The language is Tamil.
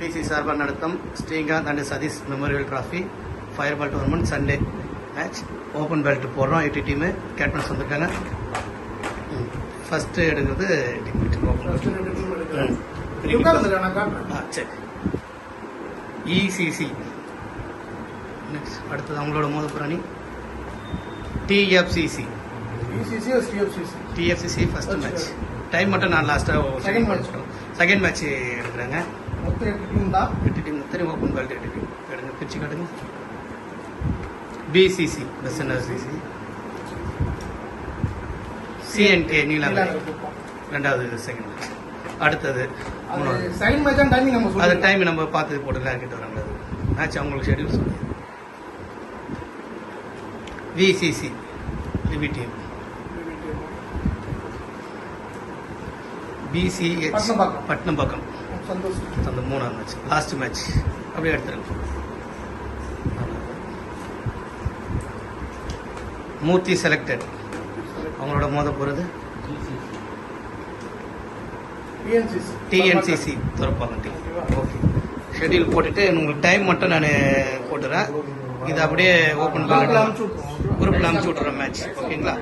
பிசி சார்பாக நடத்தும் Srikanth and Sathish memorial trophy fire ball tournament Sunday match open belt போடுறோம். 8 டீமு கேப்டன்ஸ் வந்திருக்காங்க. ஃபஸ்ட்டு எடுக்கிறது சரி இசிசி. நெக்ஸ்ட் அடுத்தது அவங்களோட மோதல் அணி DFCC. DFCC first match. Time மட்டும் நான் லாஸ்ட்டாக செகண்ட் மேட்ச் எடுக்கிறாங்க. 8 டீம் தெரியும். ஓப்பன் பெல்ட் 8 டீம் எடுங்க, பிரிச்சு காட்டுங்க. பிசிசி பெஸ்என்ஆர்சிசி. சிஎன்கே நீலாங்கரை ரெண்டாவது செகண்ட் மேட்ச். அடுத்தது அது டைம் நம்ம பார்த்து போட்டுலாம் இருக்கிட்டு வராங்க. மேட்ச் அவங்களுக்கு ஷெடியூல் சொல்லுங்க. விசிசி லிபி டீம். பிசிஹெச் பட்னம்பாக்கம் அந்த 3ஆவது மேட்ச் லாஸ்ட் மேட்ச் அப்படியே எடுத்துருங்க. மூர்த்தி செலக்டட் அவங்களோட மோத போகிறது டிஎன்சிசி துறப்பாங்க டீம். ஓகே ஷெடியூல் போட்டுட்டு உங்களுக்கு டைம் மட்டும் நான் போட்டுறேன். இது அப்படியே ஓப்பன் பண்ணி குரூப்பில் அனுப்பிச்சி விட்றேன் மேட்ச். ஓகேங்களா?